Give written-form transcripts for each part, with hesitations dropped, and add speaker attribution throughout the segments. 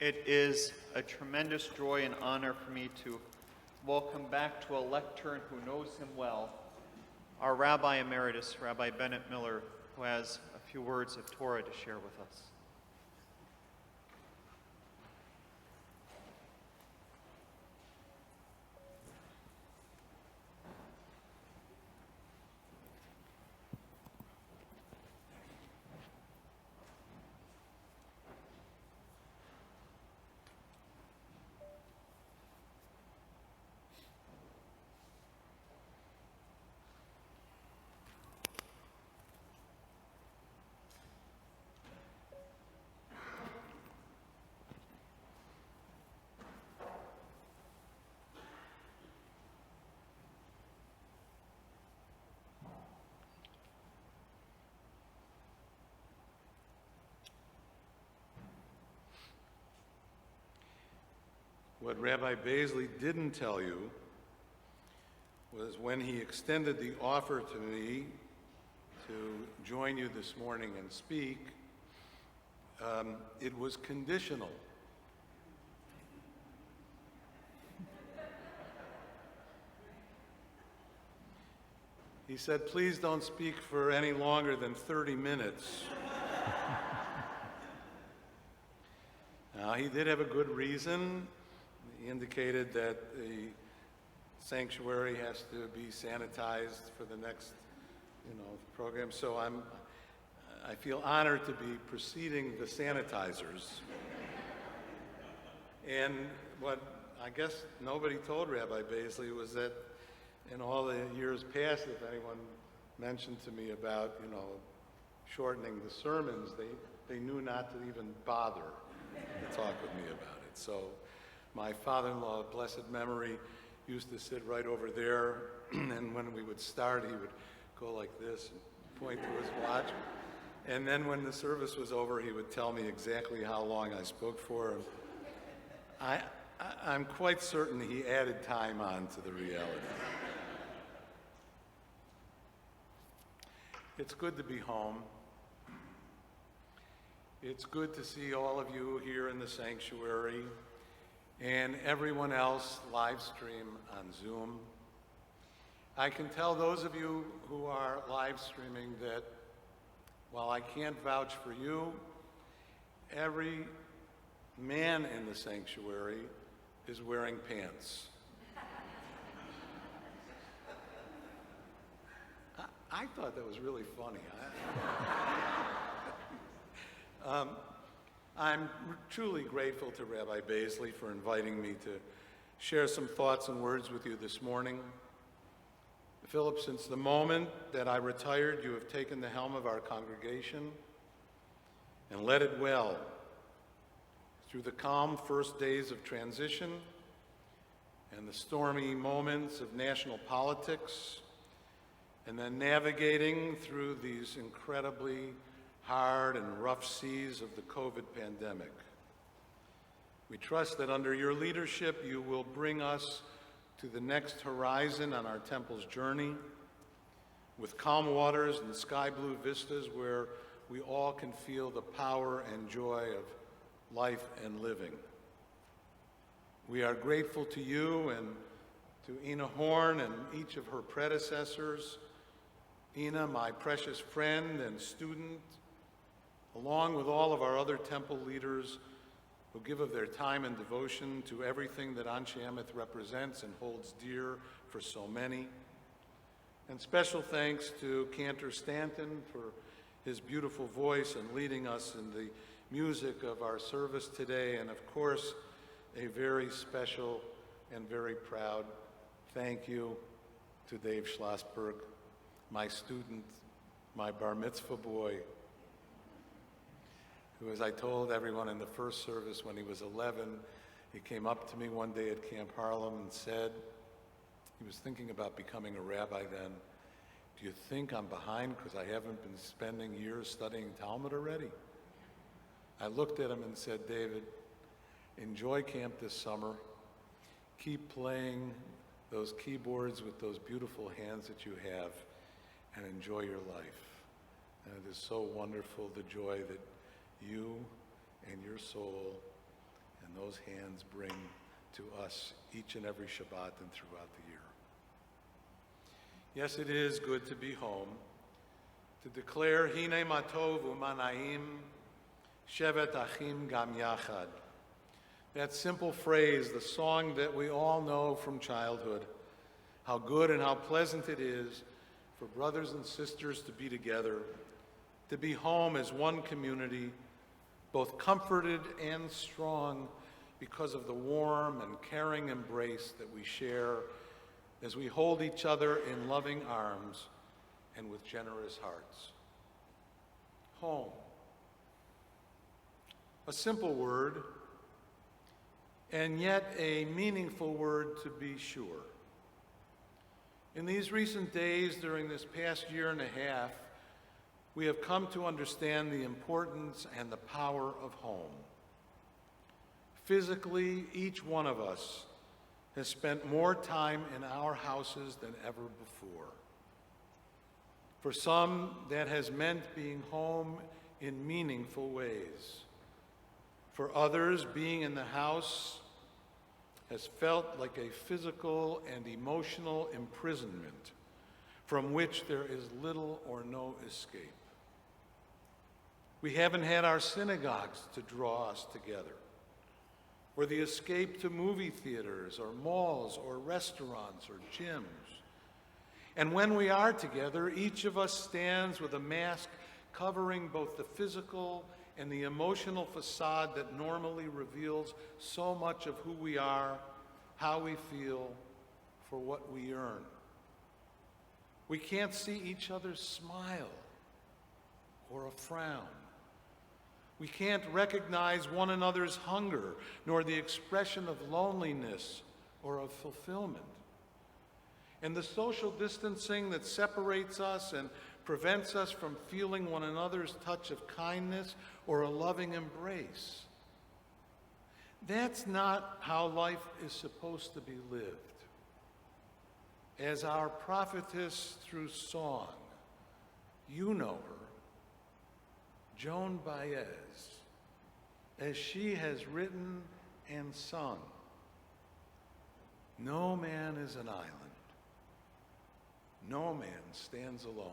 Speaker 1: It is a tremendous joy and honor for me to welcome back to a lectern who knows him well, our Rabbi Emeritus, Rabbi Bennett Miller, who has a few words of Torah to share with us.
Speaker 2: What Rabbi Baisley didn't tell you was when he extended the offer to me to join you this morning and speak, it was conditional. He said, please don't speak for any longer than 30 minutes. Now, he did have a good reason. He indicated that the sanctuary has to be sanitized for the next, program. So I feel honored to be preceding the sanitizers. And what I guess nobody told Rabbi Baisley was that in all the years past, if anyone mentioned to me about, shortening the sermons, they knew not to even bother to talk with me about it. So my father-in-law, of blessed memory, used to sit right over there, and when we would start, he would go like this and point to his watch. And then when the service was over, he would tell me exactly how long I spoke for. And I'm quite certain he added time on to the reality. It's good to be home. It's good to see all of you here in the sanctuary and everyone else live stream on Zoom. I can tell those of you who are live streaming that while I can't vouch for you, every man in the sanctuary is wearing pants. I thought that was really funny. I'm truly grateful to Rabbi Baisley for inviting me to share some thoughts and words with you this morning. Philip, since the moment that I retired, you have taken the helm of our congregation and led it well through the calm first days of transition and the stormy moments of national politics, and then navigating through these incredibly hard and rough seas of the COVID pandemic. We trust that under your leadership, you will bring us to the next horizon on our temple's journey with calm waters and sky blue vistas where we all can feel the power and joy of life and living. We are grateful to you and to Ina Horn and each of her predecessors, Ina, my precious friend and student, along with all of our other temple leaders who give of their time and devotion to everything that Anshe Emeth represents and holds dear for so many. And special thanks to Cantor Stanton for his beautiful voice and leading us in the music of our service today. And of course, a very special and very proud thank you to Dave Schlossberg, my student, my bar mitzvah boy, who, as I told everyone in the first service when he was 11, he came up to me one day at Camp Harlem and said, he was thinking about becoming a rabbi then, do you think I'm behind because I haven't been spending years studying Talmud already? I looked at him and said, David, enjoy camp this summer. Keep playing those keyboards with those beautiful hands that you have and enjoy your life. And it is so wonderful, the joy that you and your soul and those hands bring to us each and every Shabbat and throughout the year. Yes, it is good to be home, to declare Hine ma tov u'ma na'im, shevet achim gam yachad. That simple phrase, the song that we all know from childhood, how good and how pleasant it is for brothers and sisters to be together, to be home as one community, both comforted and strong because of the warm and caring embrace that we share as we hold each other in loving arms and with generous hearts. Home. A simple word, and yet a meaningful word to be sure. In these recent days, during this past year and a half, we have come to understand the importance and the power of home. Physically, each one of us has spent more time in our houses than ever before. For some, that has meant being home in meaningful ways. For others, being in the house has felt like a physical and emotional imprisonment from which there is little or no escape. We haven't had our synagogues to draw us together, or the escape to movie theaters or malls or restaurants or gyms. And when we are together, each of us stands with a mask covering both the physical and the emotional facade that normally reveals so much of who we are, how we feel, for what we earn. We can't see each other's smile or a frown. We can't recognize one another's hunger, nor the expression of loneliness or of fulfillment. And the social distancing that separates us and prevents us from feeling one another's touch of kindness or a loving embrace. That's not how life is supposed to be lived. As our prophetess through song, you know her, Joan Baez, as she has written and sung, no man is an island, no man stands alone.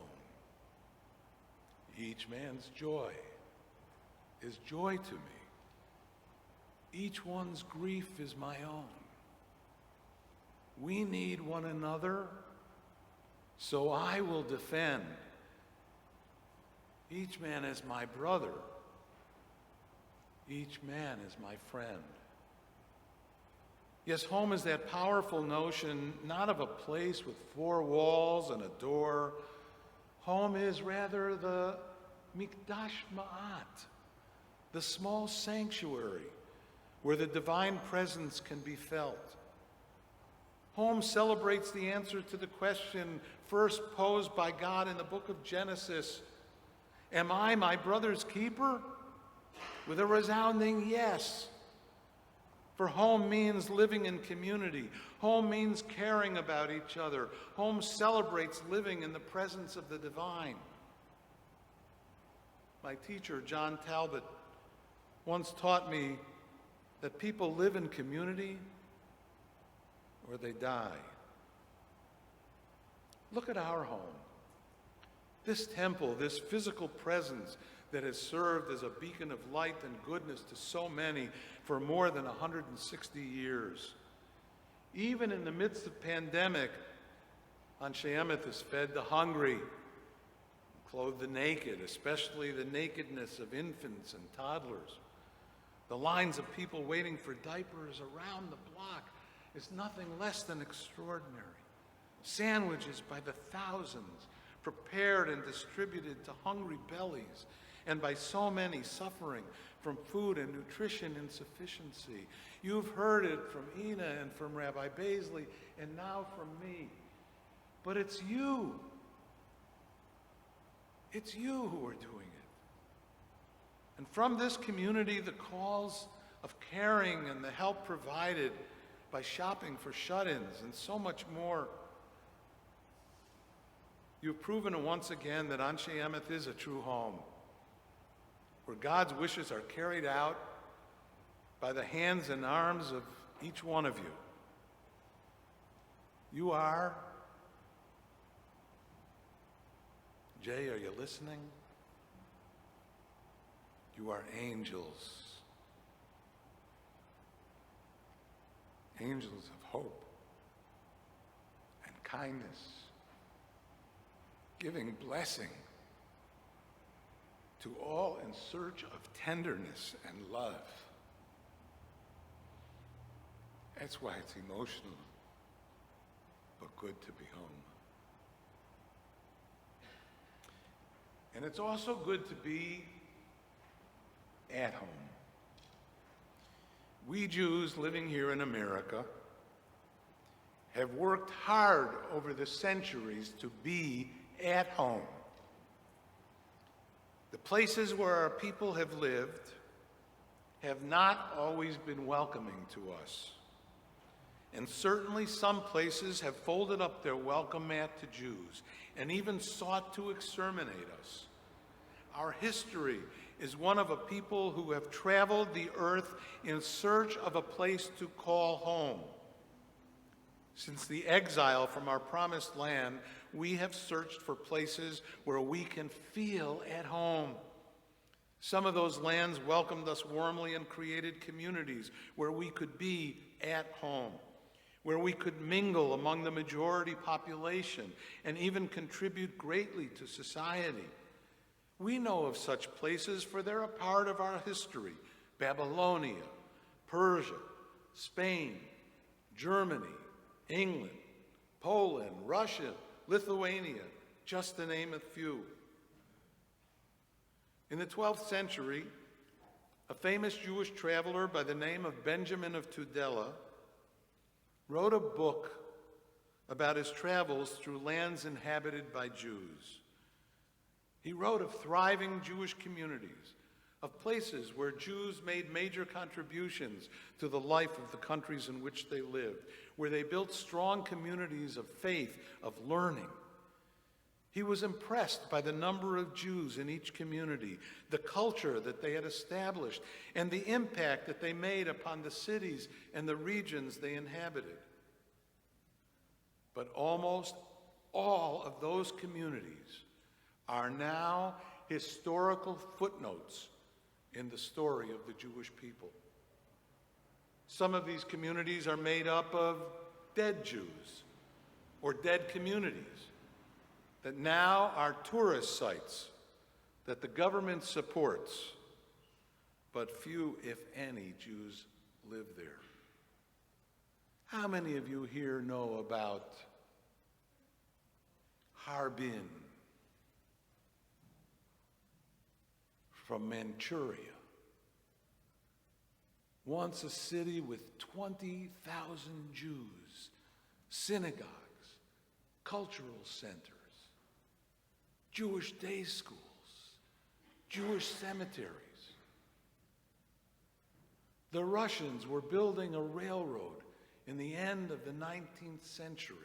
Speaker 2: Each man's joy is joy to me. Each one's grief is my own. We need one another, so I will defend. Each man is my brother. Each man is my friend. Yes, home is that powerful notion, not of a place with four walls and a door. Home is rather the mikdash ma'at, the small sanctuary where the divine presence can be felt. Home celebrates the answer to the question first posed by God in the book of Genesis, am I my brother's keeper? With a resounding yes. For home means living in community. Home means caring about each other. Home celebrates living in the presence of the divine. My teacher, John Talbot, once taught me that people live in community or they die. Look at our home. This temple, this physical presence that has served as a beacon of light and goodness to so many for more than 160 years. Even in the midst of pandemic, Anshe Emet has fed the hungry, clothed the naked, especially the nakedness of infants and toddlers. The lines of people waiting for diapers around the block is nothing less than extraordinary. Sandwiches by the thousands, prepared and distributed to hungry bellies, and by so many suffering from food and nutrition insufficiency. You've heard it from Ina and from Rabbi Baisley, and now from me. But it's you. It's you who are doing it. And from this community, the calls of caring and the help provided by shopping for shut-ins and so much more. You've proven once again that Anshe Emet is a true home, where God's wishes are carried out by the hands and arms of each one of you. You are, Jay, are you listening? You are angels. Angels of hope and kindness, giving blessing to all in search of tenderness and love. That's why it's emotional, but good to be home. And it's also good to be at home. We Jews living here in America have worked hard over the centuries to be at home. The places where our people have lived have not always been welcoming to us. And certainly some places have folded up their welcome mat to Jews and even sought to exterminate us. Our history is one of a people who have traveled the earth in search of a place to call home. Since the exile from our promised land, we have searched for places where we can feel at home. Some of those lands welcomed us warmly and created communities where we could be at home, where we could mingle among the majority population and even contribute greatly to society. We know of such places for they're a part of our history: Babylonia, Persia, Spain, Germany, England, Poland, Russia, Lithuania, just to name a few. In the 12th century, a famous Jewish traveler by the name of Benjamin of Tudela wrote a book about his travels through lands inhabited by Jews. He wrote of thriving Jewish communities, of places where Jews made major contributions to the life of the countries in which they lived, where they built strong communities of faith, of learning. He was impressed by the number of Jews in each community, the culture that they had established, and the impact that they made upon the cities and the regions they inhabited. But almost all of those communities are now historical footnotes in the story of the Jewish people. Some of these communities are made up of dead Jews or dead communities that now are tourist sites that the government supports, but few, if any, Jews live there. How many of you here know about Harbin from Manchuria? Once a city with 20,000 Jews, synagogues, cultural centers, Jewish day schools, Jewish cemeteries. The Russians were building a railroad in the end of the 19th century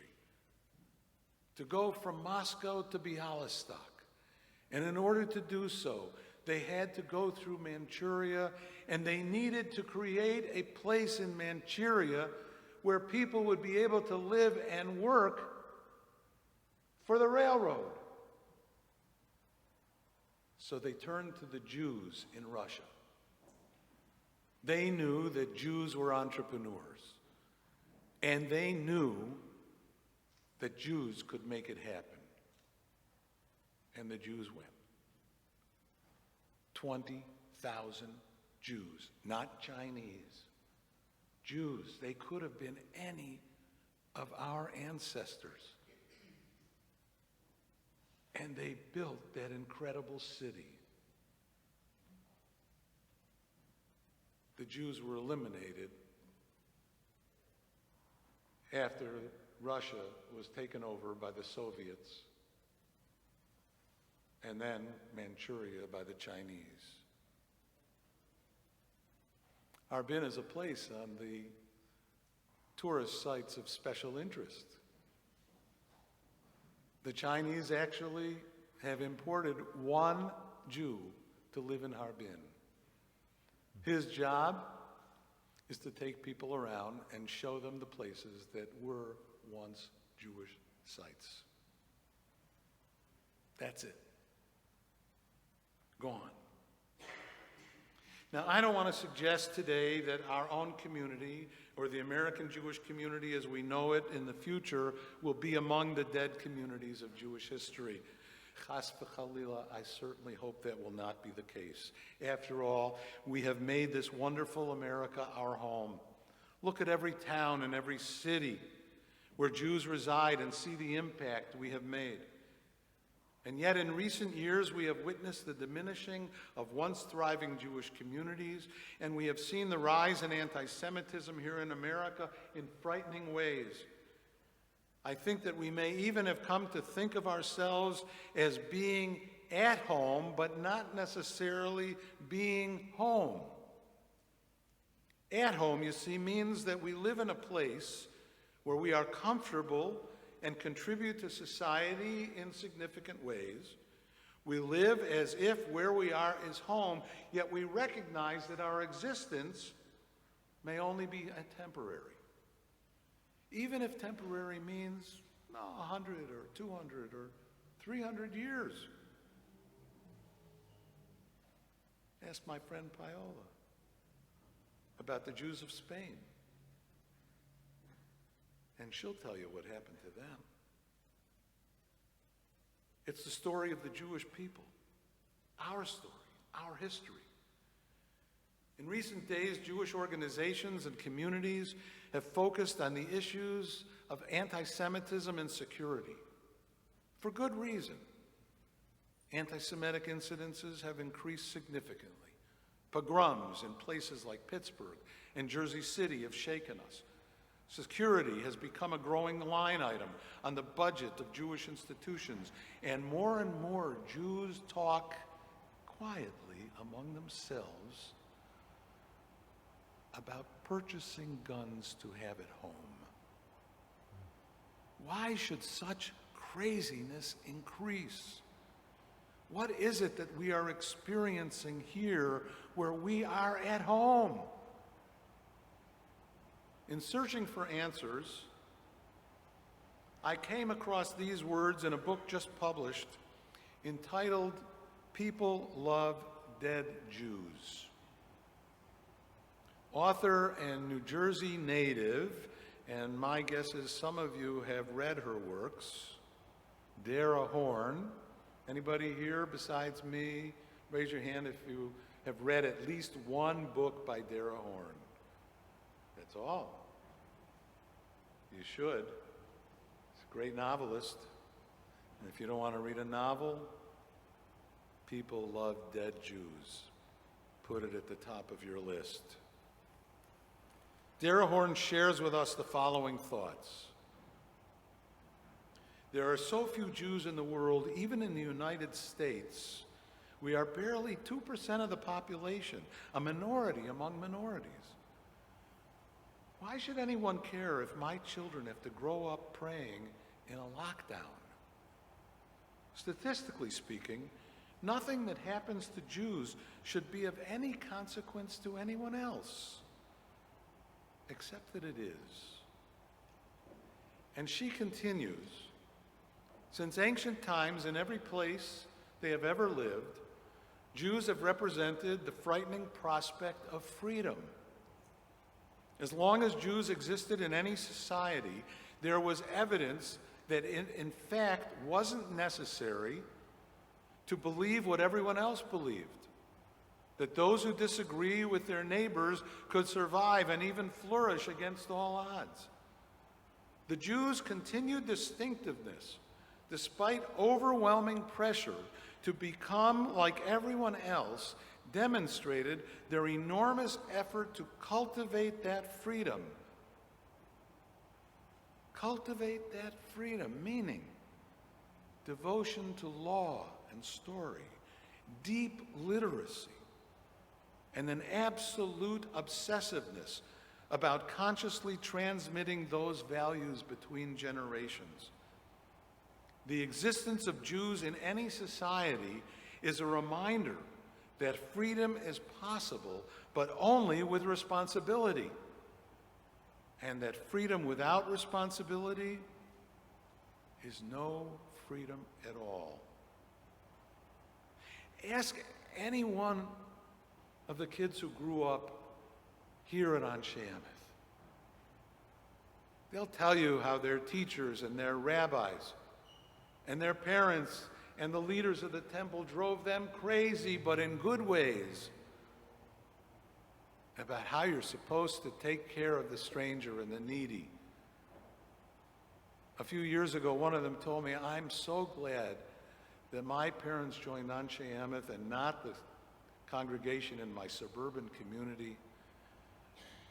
Speaker 2: to go from Moscow to Bialystok. And in order to do so, they had to go through Manchuria, and they needed to create a place in Manchuria where people would be able to live and work for the railroad. So they turned to the Jews in Russia. They knew that Jews were entrepreneurs, and they knew that Jews could make it happen. And the Jews went. 20,000 Jews, not Chinese. Jews. They could have been any of our ancestors. And they built that incredible city. The Jews were eliminated after Russia was taken over by the Soviets, and then Manchuria by the Chinese. Harbin is a place on the tourist sites of special interest. The Chinese actually have imported one Jew to live in Harbin. His job is to take people around and show them the places that were once Jewish sites. That's it. Gone. Now, I don't want to suggest today that our own community or the American Jewish community as we know it in the future will be among the dead communities of Jewish history. Chas v'chalila, I certainly hope that will not be the case. After all, we have made this wonderful America our home. Look at every town and every city where Jews reside and see the impact we have made. And yet in recent years, we have witnessed the diminishing of once thriving Jewish communities, and we have seen the rise in anti-Semitism here in America in frightening ways. I think that we may even have come to think of ourselves as being at home, but not necessarily being home. At home, you see, means that we live in a place where we are comfortable and contribute to society in significant ways. We live as if where we are is home, yet we recognize that our existence may only be temporary. Even if temporary means 100 or 200 or 300 years. Ask my friend Paola about the Jews of Spain, and she'll tell you what happened to them. It's the story of the Jewish people, our story, our history. In recent days, Jewish organizations and communities have focused on the issues of anti-Semitism and security. For good reason. Anti-Semitic incidences have increased significantly. Pogroms in places like Pittsburgh and Jersey City have shaken us. Security has become a growing line item on the budget of Jewish institutions, and more Jews talk quietly among themselves about purchasing guns to have at home. Why should such craziness increase? What is it that we are experiencing here where we are at home? In searching for answers, I came across these words in a book just published entitled People Love Dead Jews. Author and New Jersey native, and my guess is some of you have read her works, Dara Horn. Anybody here besides me? Raise your hand if you have read at least one book by Dara Horn. That's all. You should. She's a great novelist. And if you don't want to read a novel, People Love Dead Jews. Put it at the top of your list. Dara Horn shares with us the following thoughts. There are so few Jews in the world, even in the United States, we are barely 2% of the population, a minority among minorities. Why should anyone care if my children have to grow up praying in a lockdown? Statistically speaking, nothing that happens to Jews should be of any consequence to anyone else, except that it is. And she continues, since ancient times, in every place they have ever lived, Jews have represented the frightening prospect of freedom. As long as Jews existed in any society, there was evidence that it, in fact, wasn't necessary to believe what everyone else believed, that those who disagree with their neighbors could survive and even flourish against all odds. The Jews' continued distinctiveness, despite overwhelming pressure to become like everyone else, demonstrated their enormous effort to cultivate that freedom. Cultivate that freedom, meaning devotion to law and story, deep literacy, and an absolute obsessiveness about consciously transmitting those values between generations. The existence of Jews in any society is a reminder that freedom is possible but only with responsibility. And that freedom without responsibility is no freedom at all. Ask any one of the kids who grew up here at Anshe Amos. They'll tell you how their teachers and their rabbis and their parents and the leaders of the temple drove them crazy, but in good ways, about how you're supposed to take care of the stranger and the needy. A few years ago, one of them told me, "I'm so glad that my parents joined Anshe Amos and not the congregation in my suburban community.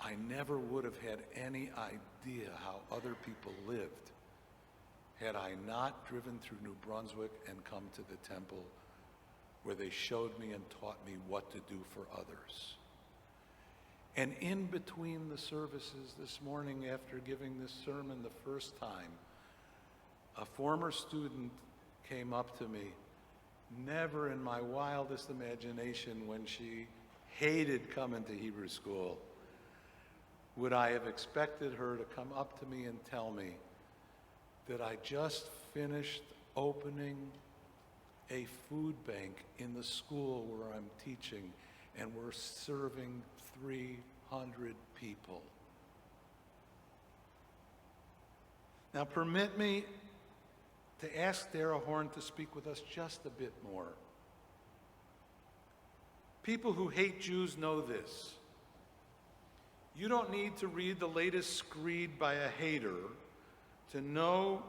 Speaker 2: I never would have had any idea how other people lived had I not driven through New Brunswick and come to the temple where they showed me and taught me what to do for others." And in between the services this morning, after giving this sermon the first time, a former student came up to me. Never in my wildest imagination, when she hated coming to Hebrew school, would I have expected her to come up to me and tell me that I just finished opening a food bank in the school where I'm teaching, and we're serving 300 people. Now permit me to ask Dara Horn to speak with us just a bit more. People who hate Jews know this. You don't need to read the latest screed by a hater to know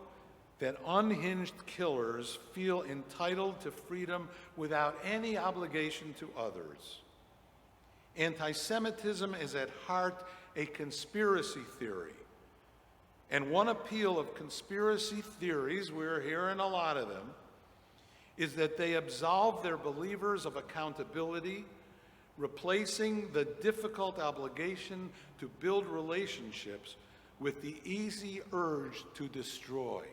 Speaker 2: that unhinged killers feel entitled to freedom without any obligation to others. Anti-Semitism is at heart a conspiracy theory. And one appeal of conspiracy theories, we're hearing a lot of them, is that they absolve their believers of accountability, replacing the difficult obligation to build relationships with the easy urge to destroy.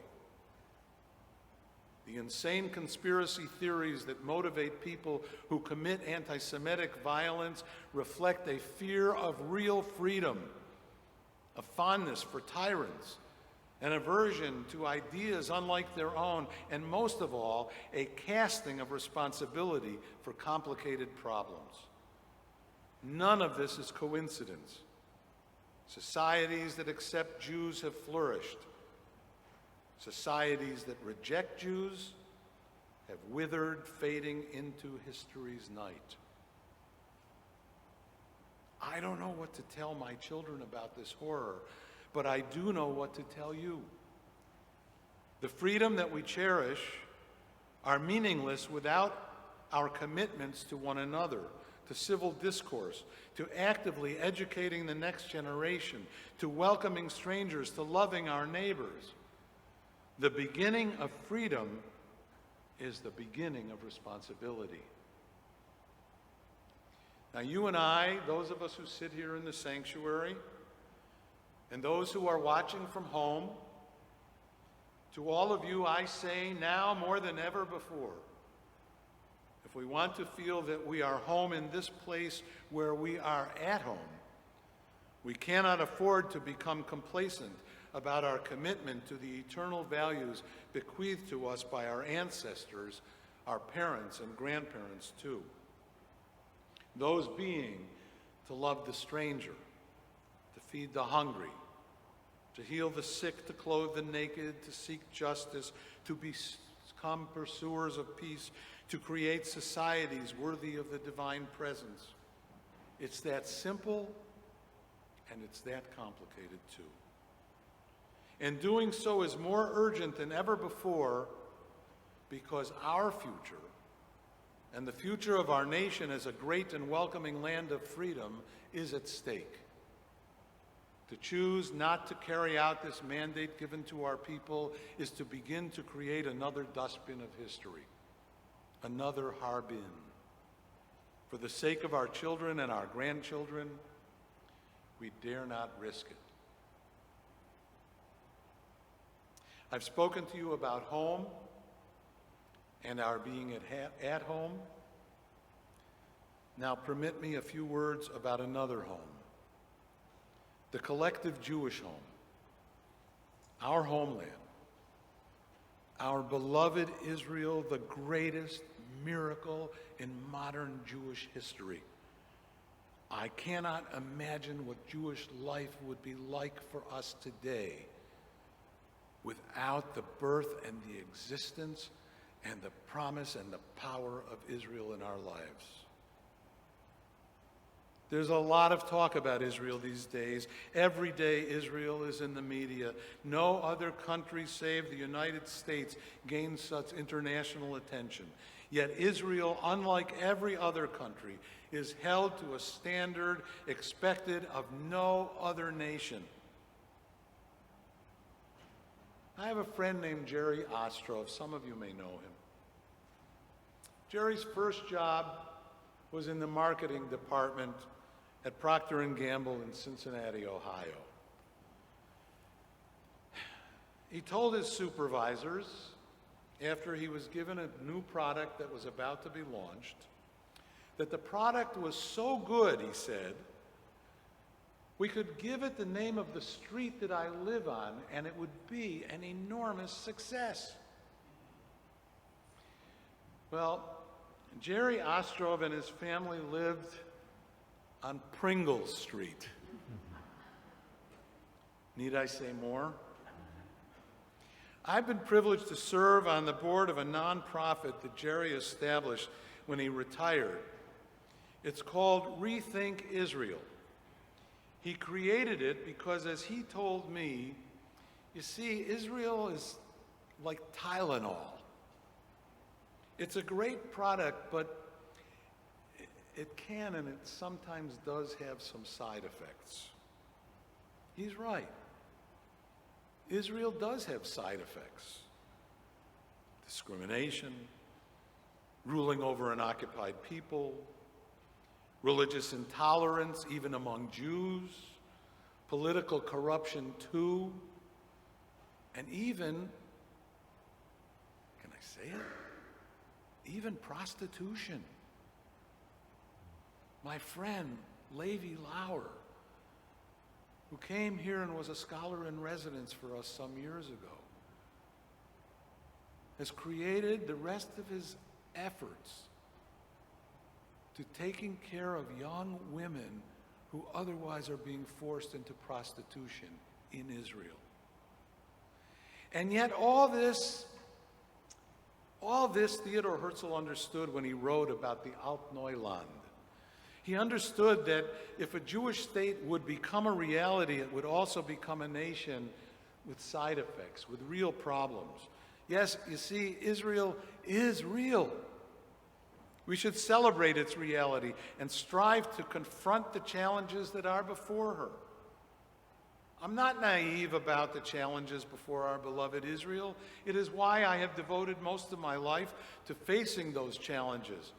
Speaker 2: The insane conspiracy theories that motivate people who commit anti-Semitic violence reflect a fear of real freedom, a fondness for tyrants, an aversion to ideas unlike their own, and most of all, a casting of responsibility for complicated problems. None of this is coincidence. Societies that accept Jews have flourished. Societies that reject Jews have withered, fading into history's night. I don't know what to tell my children about this horror, but I do know what to tell you. The freedom that we cherish are meaningless without our commitments to one another, to civil discourse, to actively educating the next generation, to welcoming strangers, to loving our neighbors. The beginning of freedom is the beginning of responsibility. Now, you and I, those of us who sit here in the sanctuary, and those who are watching from home, to all of you I say now more than ever before, if we want to feel that we are home in this place where we are at home, we cannot afford to become complacent about our commitment to the eternal values bequeathed to us by our ancestors, our parents and grandparents too. Those being to love the stranger, to feed the hungry, to heal the sick, to clothe the naked, to seek justice, to become pursuers of peace, to create societies worthy of the divine presence. It's that simple, and it's that complicated too. And doing so is more urgent than ever before because our future and the future of our nation as a great and welcoming land of freedom is at stake. To choose not to carry out this mandate given to our people is to begin to create another dustbin of history, another Harbin. For the sake of our children and our grandchildren, we dare not risk it. I've spoken to you about home and our being at home. Now permit me a few words about another home, the collective Jewish home, our homeland, our beloved Israel, the greatest miracle in modern Jewish history. I cannot imagine what Jewish life would be like for us today without the birth and the existence and the promise and the power of Israel in our lives. There's a lot of talk about Israel these days. Every day Israel is in the media. No other country save the United States gains such international attention. Yet Israel, unlike every other country, is held to a standard expected of no other nation. I have a friend named Jerry Ostrov. Some of you may know him. Jerry's first job was in the marketing department at Procter & Gamble in Cincinnati, Ohio. He told his supervisors, after he was given a new product that was about to be launched, that the product was so good, he said, we could give it the name of the street that I live on, and it would be an enormous success. Well, Jerry Ostrov and his family lived on Pringle Street. Need I say more? I've been privileged to serve on the board of a nonprofit that Jerry established when he retired. It's called Rethink Israel. He created it because, as he told me, you see, Israel is like Tylenol. It's a great product, but it can and it sometimes does have some side effects. He's right. Israel does have side effects. Discrimination, ruling over an occupied people, religious intolerance even among Jews, political corruption too, and even, can I say it? Even prostitution. My friend, Levi Lauer, who came here and was a scholar in residence for us some years ago, has created the rest of his efforts to taking care of young women who otherwise are being forced into prostitution in Israel. And yet all this Theodor Herzl understood when he wrote about the Altneuland. He understood that if a Jewish state would become a reality, it would also become a nation with side effects, with real problems. Yes, you see, Israel is real. We should celebrate its reality and strive to confront the challenges that are before her. I'm not naive about the challenges before our beloved Israel. It is why I have devoted most of my life to facing those challenges,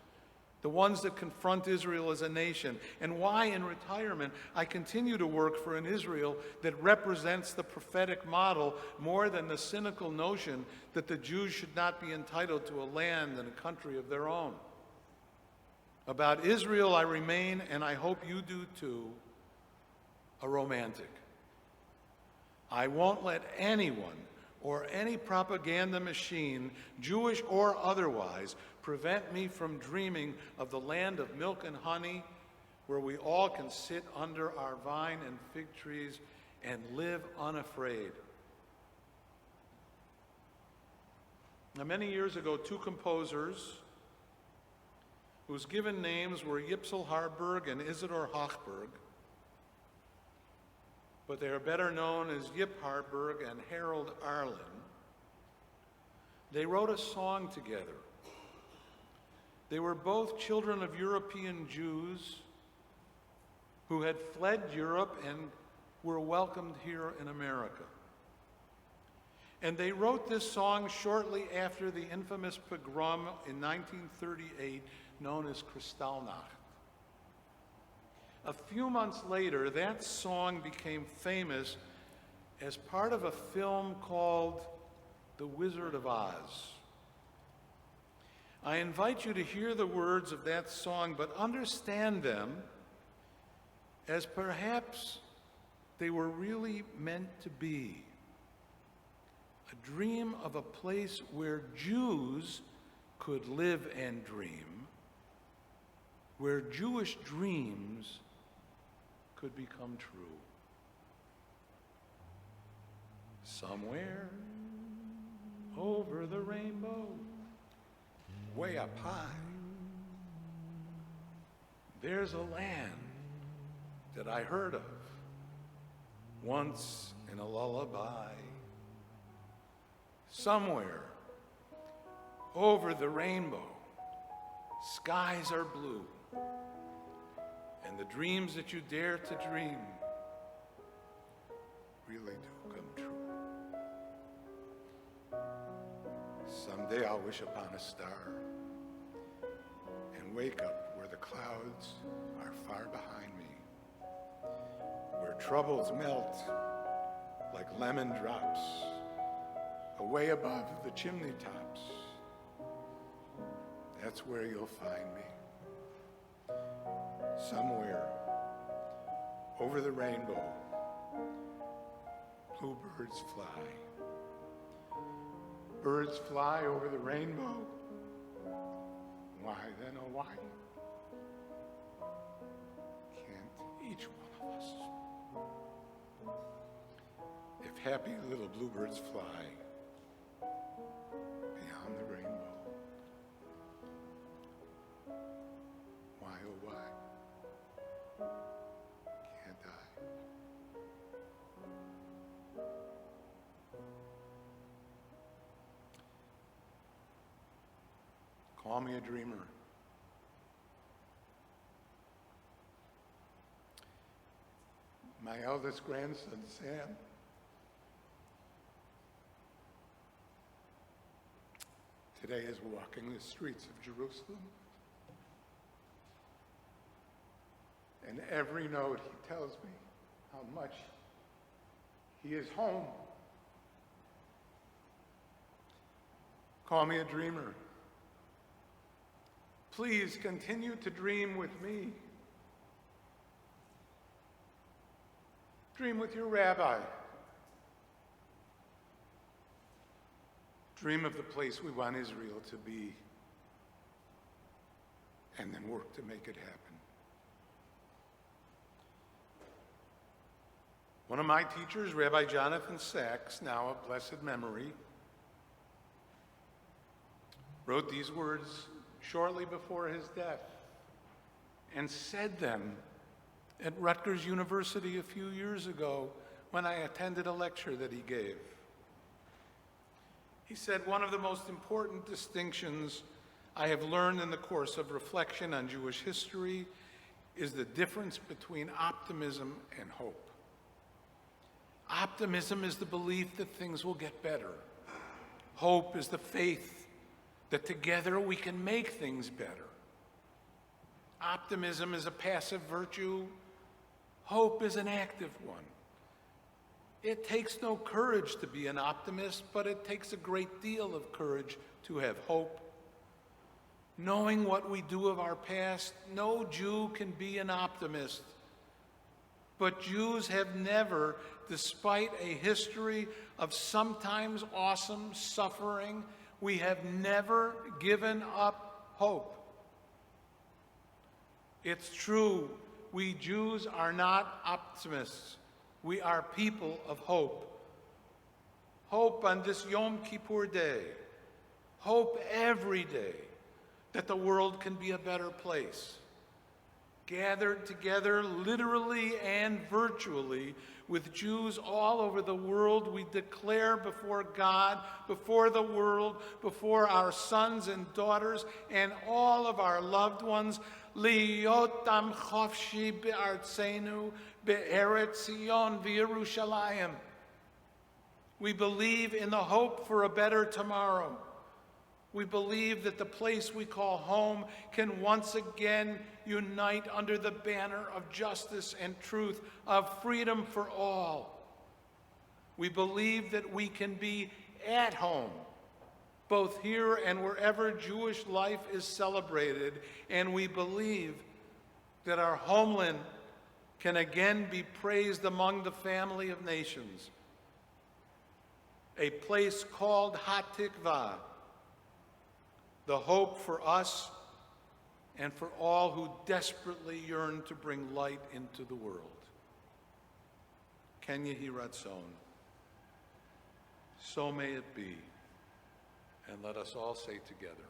Speaker 2: the ones that confront Israel as a nation, and why in retirement I continue to work for an Israel that represents the prophetic model more than the cynical notion that the Jews should not be entitled to a land and a country of their own. About Israel I remain, and I hope you do too, a romantic. I won't let anyone or any propaganda machine, Jewish or otherwise, prevent me from dreaming of the land of milk and honey, where we all can sit under our vine and fig trees and live unafraid. Now, many years ago, two composers whose given names were Yipsel Harburg and Isidor Hochberg, but they are better known as Yip Harburg and Harold Arlen, they wrote a song together. They were both children of European Jews who had fled Europe and were welcomed here in America. And they wrote this song shortly after the infamous pogrom in 1938 known as Kristallnacht. A few months later, that song became famous as part of a film called The Wizard of Oz. I invite you to hear the words of that song, but understand them as perhaps they were really meant to be. A dream of a place where Jews could live and dream, where Jewish dreams could become true. Somewhere over the rainbow, way up high, there's a land that I heard of once in a lullaby. Somewhere over the rainbow, skies are blue, and the dreams that you dare to dream really do come true. Someday I'll wish upon a star and wake up where the clouds are far behind me, where troubles melt like lemon drops away above the chimney tops. That's where you'll find me. Somewhere over the rainbow, bluebirds fly. Birds fly over the rainbow. Why then, oh why can't each one of us? If happy little bluebirds fly beyond the rainbow, why oh why can't I? Call me a dreamer. My eldest grandson, Sam, today is walking the streets of Jerusalem. And every note he tells me how much he is home. Call me a dreamer. Please continue to dream with me. Dream with your rabbi. Dream of the place we want Israel to be, and then work to make it happen. One of my teachers, Rabbi Jonathan Sachs, now of blessed memory, wrote these words shortly before his death and said them at Rutgers University a few years ago when I attended a lecture that he gave. He said, one of the most important distinctions I have learned in the course of reflection on Jewish history is the difference between optimism and hope. Optimism is the belief that things will get better. Hope is the faith that together we can make things better. Optimism is a passive virtue. Hope is an active one. It takes no courage to be an optimist, but it takes a great deal of courage to have hope. Knowing what we do of our past, no Jew can be an optimist. But Jews have never, despite a history of sometimes awesome suffering, we have never given up hope. It's true, we Jews are not optimists. We are people of hope. Hope on this Yom Kippur day. Hope every day that the world can be a better place. Gathered together literally and virtually with Jews all over the world, we declare before God, before the world, before our sons and daughters, and all of our loved ones, Liyotam chofshi be'artzenu be'eretz Zion v'Yerushalayim. We believe in the hope for a better tomorrow. We believe that the place we call home can once again unite under the banner of justice and truth, of freedom for all. We believe that we can be at home both here and wherever Jewish life is celebrated, and we believe that our homeland can again be praised among the family of nations, a place called Hatikvah, the hope for us and for all who desperately yearn to bring light into the world. Ken Yehi Ratzon. So may it be, and let us all say together,